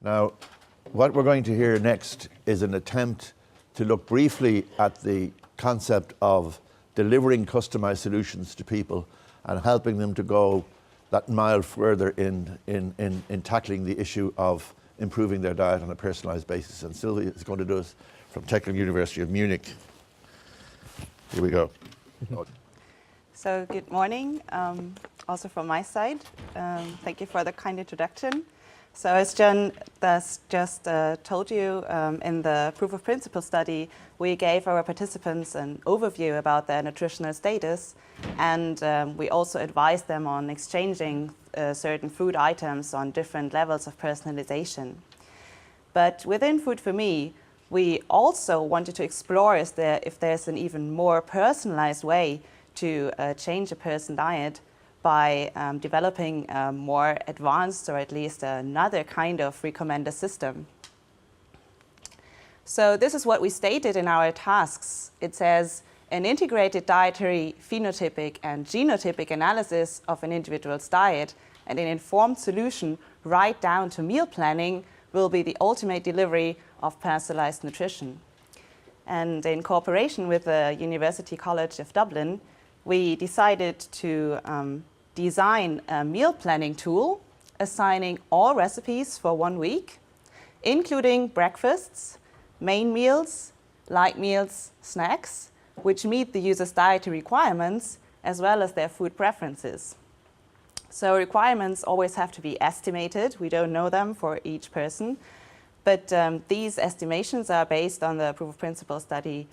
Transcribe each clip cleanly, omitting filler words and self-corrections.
Now, what we're going to hear next is an attempt to look briefly at the concept of delivering customized solutions to people and helping them to go that mile further in tackling the issue of improving their diet on a personalised basis. And Silvia is going to do this from Technical University of Munich. Here we go. So good morning, also from my side. Thank you for the kind introduction. So as John just told you, in the proof of principle study, we gave our participants an overview about their nutritional status, and we also advised them on exchanging certain food items on different levels of personalization. But within Food for Me, we also wanted to explore if there's an even more personalized way to change a person's diet by developing a more advanced, or at least another kind of recommender system. So this is what we stated in our tasks. It says, an integrated dietary phenotypic and genotypic analysis of an individual's diet and an informed solution right down to meal planning will be the ultimate delivery of personalized nutrition. And in cooperation with the University College of Dublin, we decided to design a meal planning tool assigning all recipes for 1 week, including breakfasts, main meals, light meals, snacks, which meet the user's dietary requirements as well as their food preferences. So requirements always have to be estimated. We don't know them for each person, but these estimations are based on the proof of principle study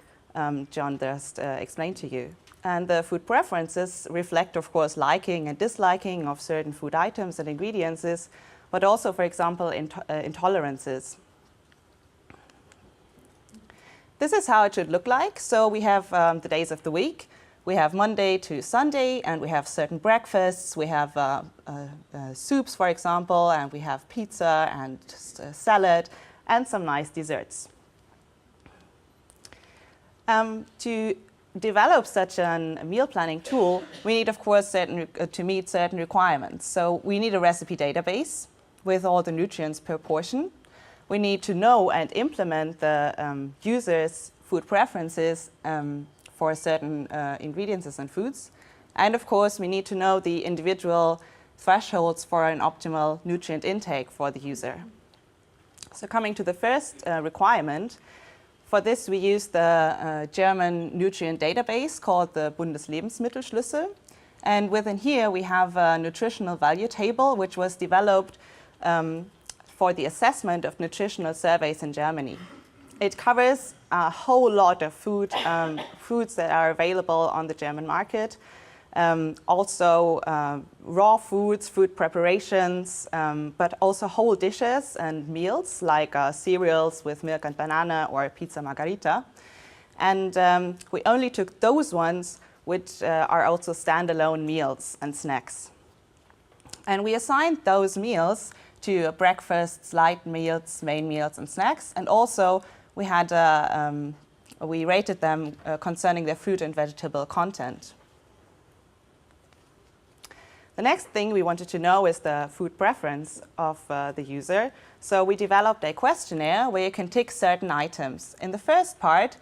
John just explained to you. And the food preferences reflect, of course, liking and disliking of certain food items and ingredients, but also, for example, intolerances. This is how it should look like. So we have the days of the week. We have Monday to Sunday, and we have certain breakfasts. We have soups, for example, and we have pizza and salad and some nice desserts. To develop such a meal planning tool, we need, of course, to meet certain requirements. So we need a recipe database with all the nutrients per portion. We need to know and implement the user's food preferences for certain ingredients and foods. And of course, we need to know the individual thresholds for an optimal nutrient intake for the user. So coming to the first requirement, for this, we use the German nutrient database called the Bundeslebensmittelschlüssel. And within here, we have a nutritional value table, which was developed for the assessment of nutritional surveys in Germany. It covers a whole lot of foods that are available on the German market. Also raw foods, food preparations, but also whole dishes and meals like cereals with milk and banana or pizza margarita. And we only took those ones which are also standalone meals and snacks. And we assigned those meals to breakfasts, light meals, main meals, and snacks. And also we had we rated them concerning their fruit and vegetable content. The next thing we wanted to know is the food preference of the user. So we developed a questionnaire where you can tick certain items. In the first part,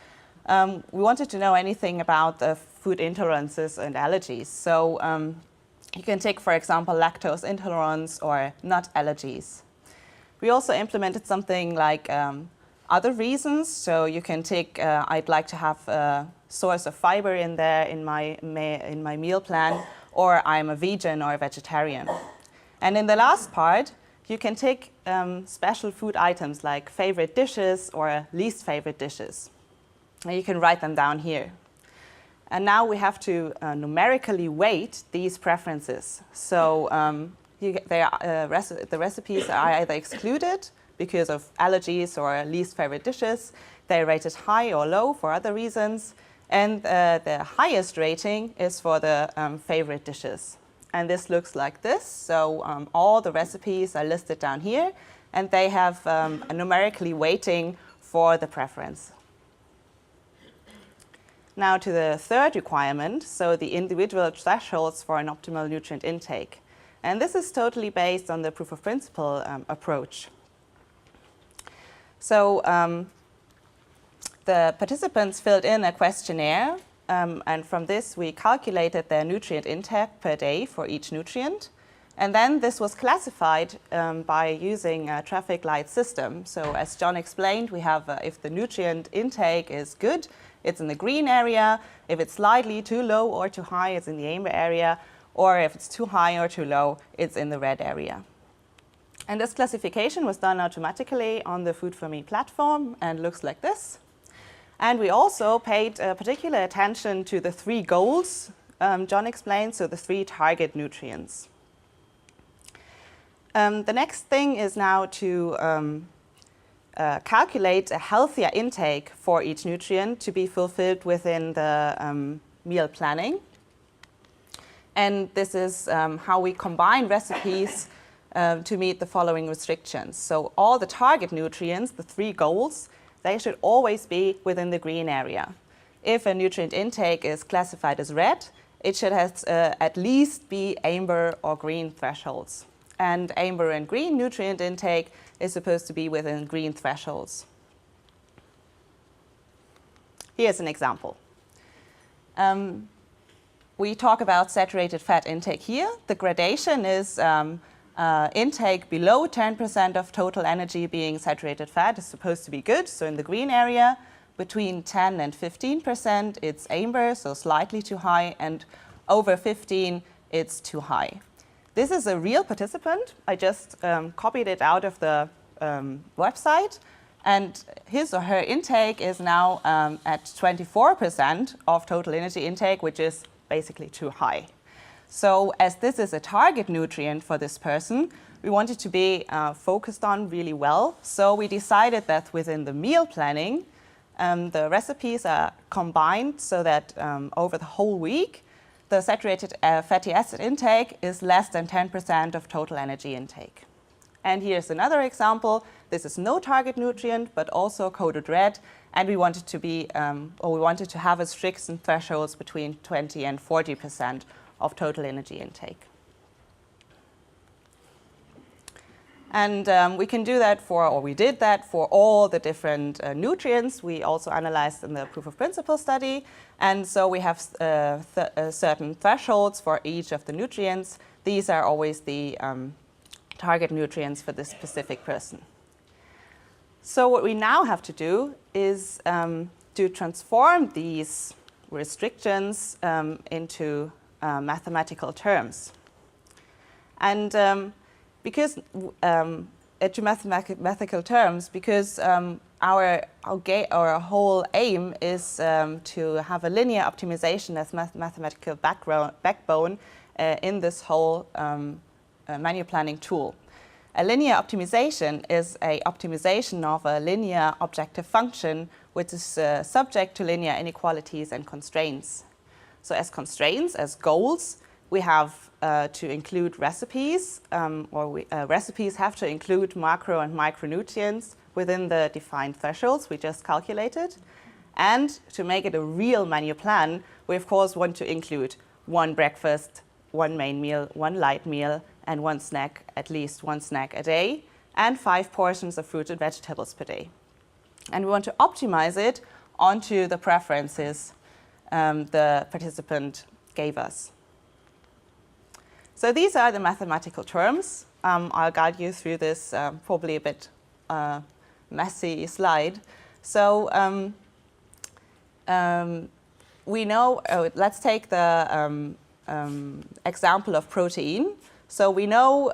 we wanted to know anything about the food intolerances and allergies. So you can tick, for example, lactose intolerance or nut allergies. We also implemented something like other reasons. So you can tick, I'd like to have a source of fiber in there in my meal plan, or I'm a vegan or a vegetarian. And in the last part, you can tick special food items like favorite dishes or least favorite dishes. And you can write them down here. And now we have to numerically weight these preferences. So the recipes are either excluded because of allergies or least favorite dishes. They're rated high or low for other reasons. And the highest rating is for the favorite dishes. And this looks like this. So all the recipes are listed down here, and they have a numerically weighting for the preference. Now to the third requirement, so the individual thresholds for an optimal nutrient intake. And this is totally based on the proof of principle approach. So the participants filled in a questionnaire, and from this we calculated their nutrient intake per day for each nutrient. And then this was classified by using a traffic light system. So as John explained, we have, if the nutrient intake is good, it's in the green area. If it's slightly too low or too high, it's in the amber area. Or if it's too high or too low, it's in the red area. And this classification was done automatically on the Food4Me platform and looks like this. And we also paid particular attention to the 3 goals John explained, so the 3 target nutrients. The next thing is now to calculate a healthier intake for each nutrient to be fulfilled within the meal planning. And this is how we combine recipes to meet the following restrictions. So all the target nutrients, the 3 goals, they should always be within the green area. If a nutrient intake is classified as red, it should have, at least be amber or green thresholds. And amber and green nutrient intake is supposed to be within green thresholds. Here's an example. We talk about saturated fat intake here. The gradation is intake below 10% of total energy being saturated fat is supposed to be good. So in the green area, between 10 and 15%, it's amber, so slightly too high, and over 15, it's too high. This is a real participant. I just copied it out of the website, and his or her intake is now at 24% of total energy intake, which is basically too high. So as this is a target nutrient for this person, we wanted to be focused on really well. So we decided that within the meal planning, the recipes are combined so that over the whole week, the saturated fatty acid intake is less than 10% of total energy intake. And here's another example. This is no target nutrient, but also coded red. And we wanted to be, or we wanted to have restriction thresholds between 20 and 40% of total energy intake. And we can do that for, or we did that for all the different nutrients. We also analyzed in the proof of principle study. And so we have certain thresholds for each of the nutrients. These are always the target nutrients for this specific person. So what we now have to do is to transform these restrictions into mathematical terms. And because to mathematical terms, because our whole aim is to have a linear optimization as mathematical backbone in this whole menu planning tool. A linear optimization is an optimization of a linear objective function which is subject to linear inequalities and constraints. So as constraints, as goals, we have to include recipes, recipes have to include macro and micronutrients within the defined thresholds we just calculated. And to make it a real menu plan, we of course want to include 1 breakfast, 1 main meal, 1 light meal, and 1 snack, at least 1 snack a day, and 5 portions of fruit and vegetables per day. And we want to optimize it onto the preferences the participant gave us. So these are the mathematical terms. I'll guide you through this probably a bit messy slide. So we know, let's take the example of protein. So we know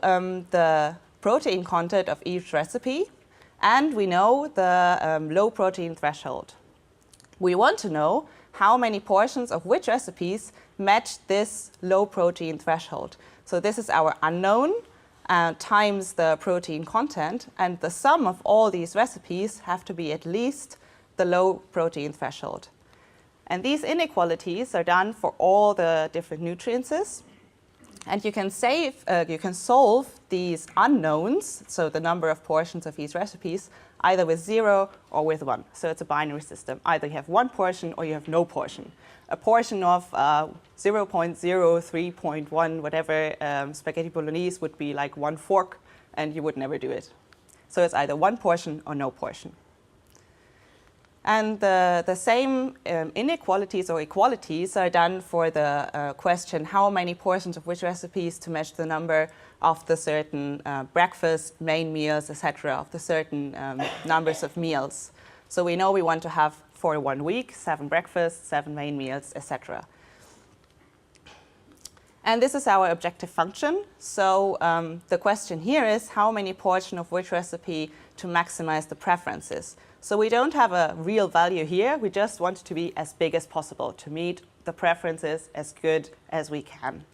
the protein content of each recipe, and we know the low protein threshold. We want to know how many portions of which recipes match this low protein threshold. So this is our unknown times the protein content, and the sum of all these recipes have to be at least the low protein threshold. And these inequalities are done for all the different nutrients. And you can solve these unknowns, so the number of portions of these recipes, either with 0 or with 1. So it's a binary system. Either you have 1 portion or you have no portion. A portion of 0.03.1, whatever, spaghetti bolognese would be like 1 fork, and you would never do it. So it's either 1 portion or no portion. And the same inequalities or equalities are done for the question how many portions of which recipes to measure the number of the certain breakfast, main meals, etc., of the certain numbers of meals. So we know we want to have for 1 week 7 breakfasts, 7 main meals, etc. And this is our objective function. So the question here is how many portions of which recipe to maximize the preferences. So we don't have a real value here. We just want it to be as big as possible to meet the preferences as good as we can.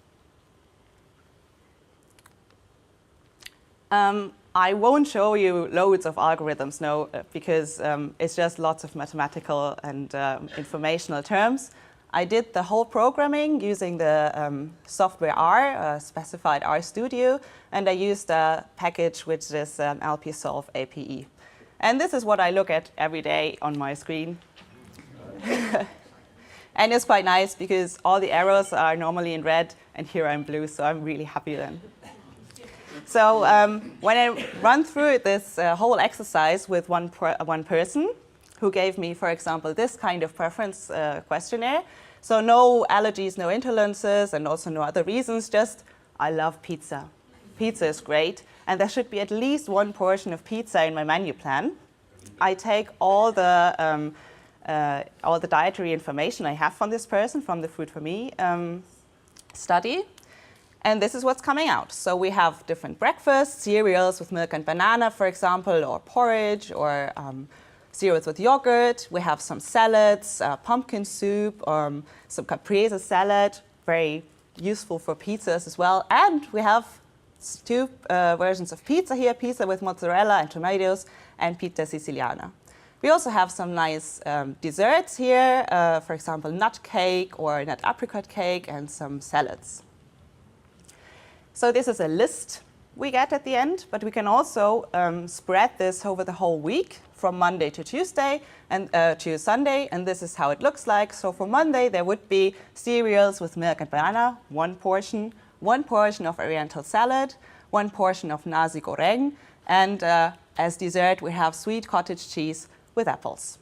I won't show you loads of algorithms, no, because it's just lots of mathematical and informational terms. I did the whole programming using the software R, specified RStudio, and I used a package which is LPsolve APE. And this is what I look at every day on my screen. And it's quite nice because all the arrows are normally in red, and here I'm blue, so I'm really happy then. So when I run through this whole exercise with one person who gave me, for example, this kind of preference questionnaire, so no allergies, no intolerances, and also no other reasons, just I love pizza. Pizza is great, and there should be at least 1 portion of pizza in my menu plan. I take all the dietary information I have from this person, from the Food for Me study, and this is what's coming out. So we have different breakfasts, cereals with milk and banana, for example, or porridge, or cereals with yogurt. We have some salads, pumpkin soup, some caprese salad, very useful for pizzas as well. And we have 2 versions of pizza here, pizza with mozzarella and tomatoes, and pizza siciliana. We also have some nice desserts here, for example, nut cake or nut apricot cake, and some salads. So this is a list we get at the end, but we can also spread this over the whole week from Monday to Tuesday and to Sunday, and this is how it looks like. So for Monday, there would be cereals with milk and banana, 1 portion, 1 portion of Oriental salad, 1 portion of nasi goreng, and as dessert, we have sweet cottage cheese with apples.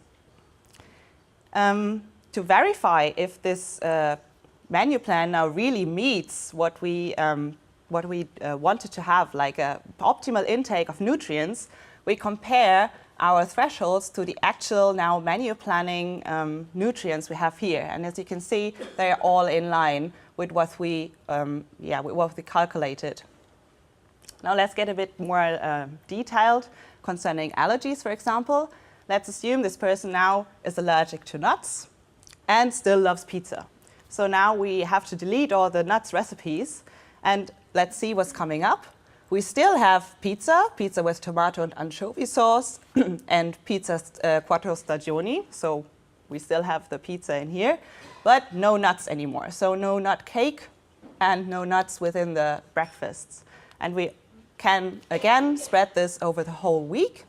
To verify if this menu plan now really meets what we wanted to have, like an optimal intake of nutrients, we compare our thresholds to the actual now menu planning nutrients we have here. And as you can see, they are all in line with what we calculated. Now let's get a bit more detailed concerning allergies, for example. Let's assume this person now is allergic to nuts and still loves pizza. So now we have to delete all the nuts recipes, and let's see what's coming up. We still have pizza with tomato and anchovy sauce, and pizza quattro stagioni. So we still have the pizza in here, but no nuts anymore. So no nut cake and no nuts within the breakfasts. And we can, again, spread this over the whole week.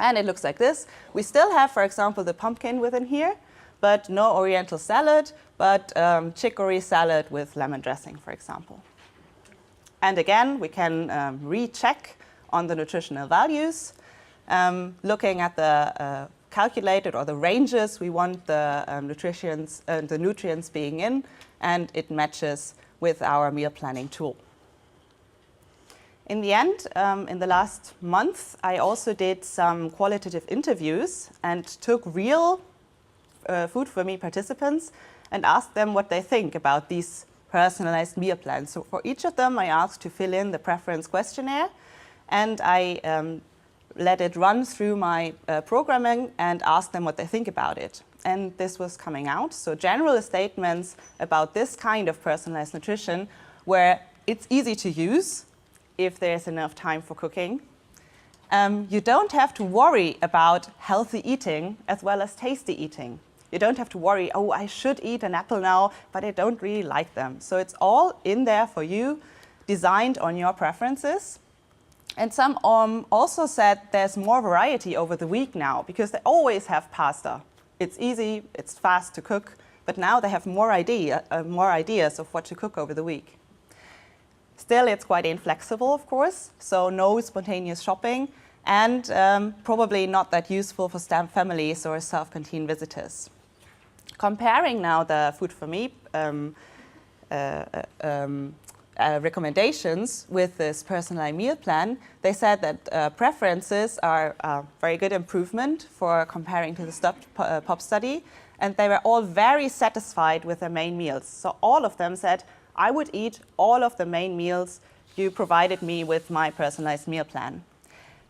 And it looks like this. We still have, for example, the pumpkin within here, but no Oriental salad, but chicory salad with lemon dressing, for example. And again, we can recheck on the nutritional values, looking at the calculated or the ranges we want the nutrients being in, and it matches with our meal planning tool. In the end, in the last month, I also did some qualitative interviews and took real Food for Me participants and asked them what they think about these personalized meal plans. So for each of them, I asked to fill in the preference questionnaire, and I let it run through my programming and asked them what they think about it. And this was coming out. So general statements about this kind of personalized nutrition, where it's easy to use if there's enough time for cooking. You don't have to worry about healthy eating as well as tasty eating. You don't have to worry, oh, I should eat an apple now, but I don't really like them. So it's all in there for you, designed on your preferences. And some also said there's more variety over the week now, because they always have pasta. It's easy, it's fast to cook, but now they have more ideas of what to cook over the week. Still, it's quite inflexible, of course, so no spontaneous shopping. and probably not that useful for STEM families or self-contained visitors. Comparing now the Food for Me recommendations with this personalized meal plan, they said that preferences are a very good improvement for comparing to the POP study, and they were all very satisfied with their main meals. So all of them said, I would eat all of the main meals you provided me with my personalized meal plan.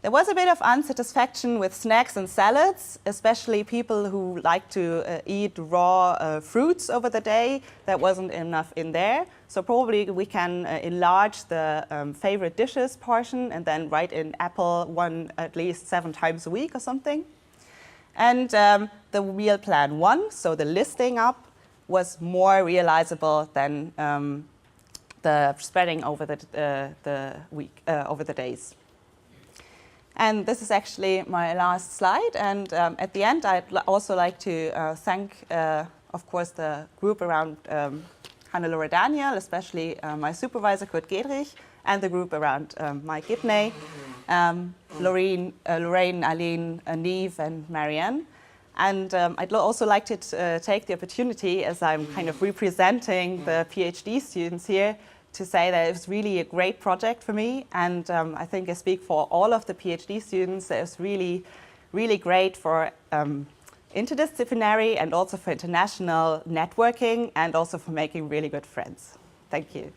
There was a bit of unsatisfaction with snacks and salads, especially people who like to eat raw fruits over the day. There wasn't enough in there. So probably we can enlarge the favorite dishes portion and then write in apple one at least 7 times a week or something. And the meal plan 1, so the listing up, was more realizable than the spreading over the week, over the days. And this is actually my last slide. And at the end, I'd also like to thank, of course, the group around Hannelore Daniel, especially my supervisor, Kurt Gedrich, and the group around Mike Gibney, Lorraine, Aline, Neve, and Marianne. And I'd also like to take the opportunity, as I'm kind of representing the PhD students here, to say that it was really a great project for me, and I think I speak for all of the PhD students that it was really, really great for interdisciplinary and also for international networking and also for making really good friends. Thank you.